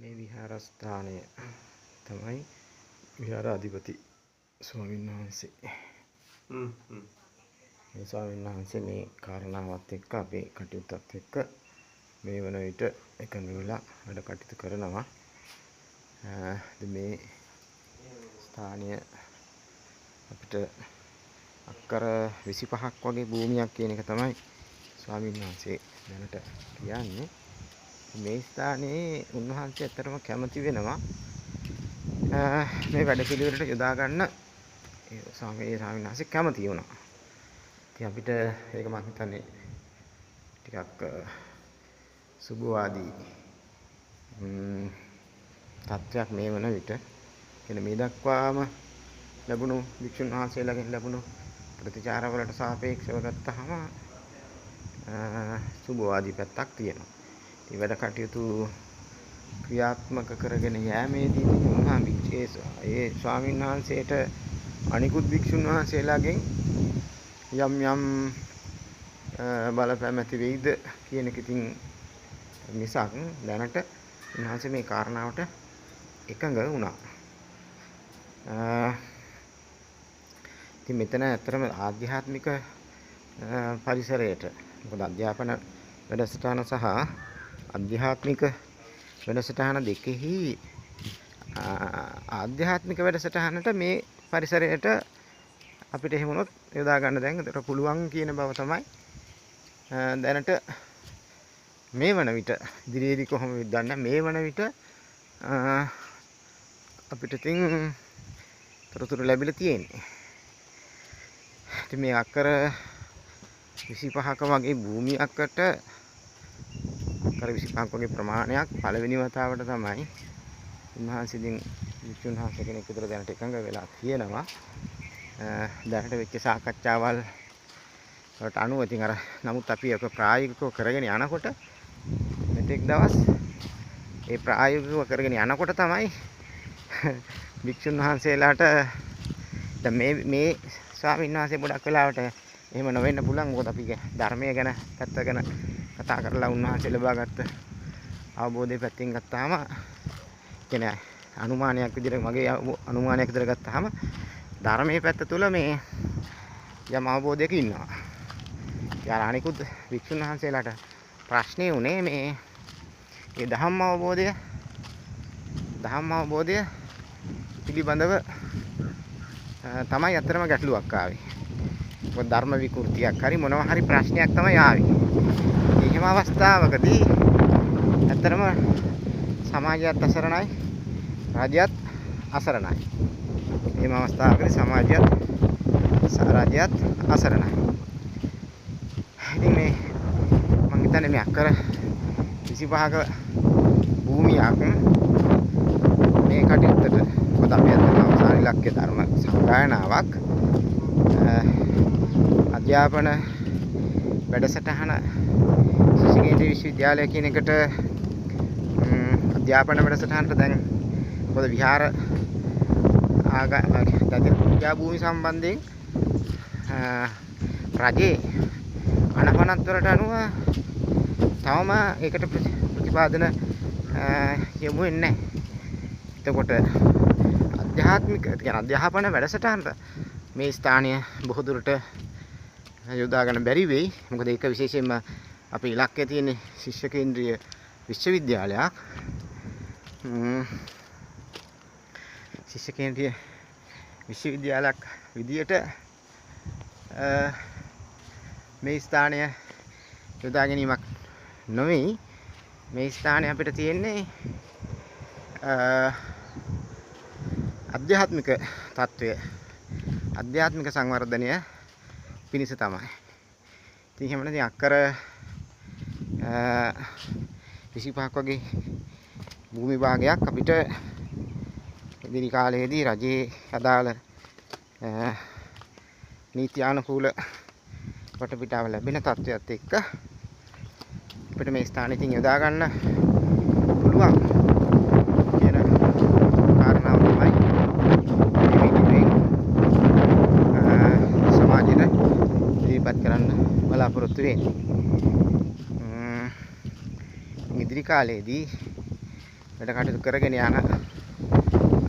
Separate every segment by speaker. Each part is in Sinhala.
Speaker 1: මේ විහාරස්ථානය තමයි විහාරාධිපති ස්වාමීන් වහන්සේ. මේ ස්වාමීන් වහන්සේ මේ කාරණාවත් එක්ක අපේ කටයුත්තත් එක්ක මේ වන විට එකඟ වෙලා වැඩ කටයුතු කරනවා. මේ ස්ථානය අපිට අක්කර 25ක් වගේ භූමියක් කියන එක තමයි ස්වාමීන් වහන්සේ දැනට කියන්නේ. මේ ස්ථානයේ උන්වහන්සේ ඇත්තටම කැමති වෙනවා මේ වැඩ පිළිවෙලට යොදා ගන්න. ඒ ස්වාමීන් වහන්සේ කැමති වුණා. ඉතින් අපිට ඒක මම හිතන්නේ ටිකක් සුබවාදී තත්ත්වයක් මේ වන විට. එන මේ දක්වාම ලැබුණු වික්ෂුන් වහන්සේලාගෙන් ලැබුණු ප්‍රතිචාර වලට සාපේක්ෂව ගත්තහම සුබවාදී පැත්තක් තියෙනවා. මේ වැඩ කටයුතු ක්‍රියාත්මක කරගෙන යෑමේදී ඒ ස්වාමීන් වහන්සේට අනිකුත් වික්ෂුන් වහන්සේලාගෙන් යම් යම් බලපෑම් ඇති වෙයිද කියන එක ඉතින් මිසක් දැනට උන්වහන්සේ මේ කාරණාවට එකඟ වුණා. ඉතින් මෙතන ඇත්තටම ආධ්‍යාත්මික පරිසරයට, මොකද අධ්‍යාපන වැඩසටහන සහ ආධ්‍යාත්මික වැඩසටහන දෙකෙහි ආධ්‍යාත්මික වැඩසටහනට මේ පරිසරයට අපිට එහෙම වුණොත් යොදා ගන්න දැන් ඒකට පුළුවන් කියන බව තමයි දැනට මේ වන විට ඉදිරියේදී කොහොමද දන්නේ මේ වන විට අපිට තින් තොරතුරු ලැබිලා තියෙන්නේ. ඉතින් මේ අක්කර 25ක වගේ භූමියකට අක්කර 25ක වගේ ප්‍රමාණයක් පළවෙනි වතාවට තමයි උන්වහන්සේ ඉතින් වික්ෂුන් වහන්සේ කෙනෙක් විතර දැනට එකඟ වෙලා තියෙනවා. දැනට වෙච්ච සාකච්ඡාවල් වලට අනුව ඉතින් අර නමුත් අපි ඒක ප්‍රායෝගිකව කරගෙන යනකොට මෙතෙක් දවස් ඒ ප්‍රායෝගිකව කරගෙන යනකොට තමයි වික්ෂුන් වහන්සේලාට දැන් මේ ස්වාමීන් වහන්සේ ගොඩක් වෙලාවට එහෙම නොවෙන්න පුළුවන්. මොකද අපි ධර්මය ගැන පැත්ත ගැන කතා කරලා උන්වහන්සේ ලබාගත්ත අවබෝධය පැත්තෙන් ගත්තාම කියන්නේ අනුමානයක් විදිහට මගේ අනුමානයක් විදිහට ගත්තාම ධර්මයේ පැත්ත තුළ මේ යම් අවබෝධයක ඉන්නවා. යාර අනිකුත් වික්ෂුන් වහන්සේලාට ප්‍රශ්නේ උනේ මේ ධම්ම අවබෝධය පිළිබඳව තමයි අතරම ගැටලුවක් ආවේ. මොකද ධර්ම විකෘතියක් හරි මොනවා හරි ප්‍රශ්නයක් තමයි ආවේ. එහෙම අවස්ථාවකදී ඇත්තටම සමාජයත් අසරණයි, රාජ්‍යයත් අසරණයි. එහෙම අවස්ථාවකදී සමාජයත් රාජ්‍යයත් අසරණයි. ඉතින් මේ මම හිතන්නේ මේ අක්කර 25ක භූමියක් මේ කටයුත්තට, මොකද අපි අතන අවසාන ඉලක්කය ධර්ම සංගායනාවක් අධ්‍යාපන වැඩසටහන ශිෂ්‍යකේන්ද්‍රීය විශ්වවිද්‍යාලය කියන එකට අධ්‍යාපන වැඩසටහනට දැන් මොකද විහාර ආගම භූමි සම්බන්ධයෙන් රජයේ අනපනත් වලට අනුව තවම ඒකට ප්‍රතිපාදන යොමු වෙන්නේ නැහැ. එතකොට අධ්‍යාපන වැඩසටහනට මේ ස්ථානය බොහෝ දුරට යොදා ගන්න බැරි වෙයි. මොකද ඒක විශේෂයෙන්ම අපේ ඉලක්කයේ තියෙන ශිෂ්‍ය කේන්ද්‍රීය විශ්වවිද්‍යාලයක්. ශිෂ්‍ය කේන්ද්‍රීය විශ්වවිද්‍යාලයක් විදියට මේ ස්ථානය යොදා ගැනීමක් නොවේ. මේ ස්ථානය අපිට තියෙන්නේ අධ්‍යාත්මික తত্ত্বය, අධ්‍යාත්මික සංවර්ධනය පිණිස තමයි. ඉතින් එහෙම නැත්නම් අක්කර 25ක් වගේ භූමි භාගයක් අපිට ඉදිරි කාලයේදී රජයේ අදාළ නීති අනුකූල වටපිටාව ලැබෙන තත්ත්වයක් එක්ක අපිට මේ ස්ථානෙ ඉතින් යොදා ගන්න පුළුවන් කියන කාරණාව තමයි සමාජයට ඉදිරිපත් කරන්න බලාපොරොත්තු වෙන්නේ. ඉදිරි කාලයේදී වැඩ කටයුතු කරගෙන යන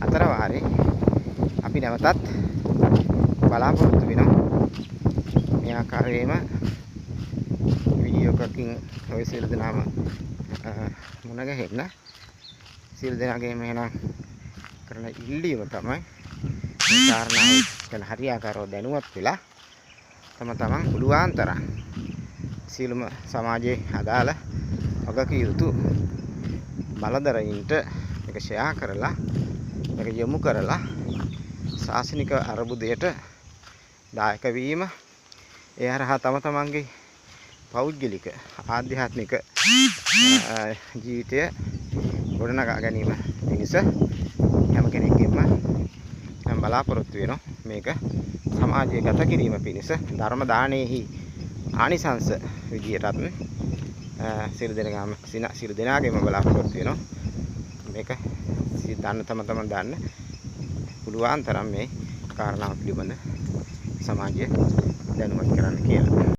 Speaker 1: අතර වාරේ අපි නැවතත් බලාපොරොත්තු වෙනවා මේ ආකාරයෙන්ම වීඩියෝ එකකින් ඔය සියලු දෙනාම මුණ ගැහෙන්න. සියලු දෙනාගේම එහෙනම් කරන ඉල්ලීම තමයි මේ කාරණාව ගැන හරියාකාරව දැනුවත් වෙලා තමන් පුළුවන් තරම් සියලුම සමාජයේ අදාළ වගකිය යුතු බලදරයින්ට මේක ෂෙයා කරලා මේක යොමු කරලා ශාසනික අරබුදයට දායක වීම ඒ හරහා තමන්ගේ පෞද්ගලික ආධ්‍යාත්මික ජීවිතය ගොඩනගා ගැනීම පිණිස හැම කෙනෙක්ගේම බලාපොරොත්තු වෙනවා. මේක සමාජයේ ගත කිරීම පිණිස ධර්ම දානයේහි ආනිසංස විදියටත් සියලු දෙනාගේම බලාපොරොත්තු වෙනවා. මේක තමන් දන්න පුළුවන් තරම් මේ කාරණාව පිළිබඳ සමාජය දැනුවත් කරන්න කියලා.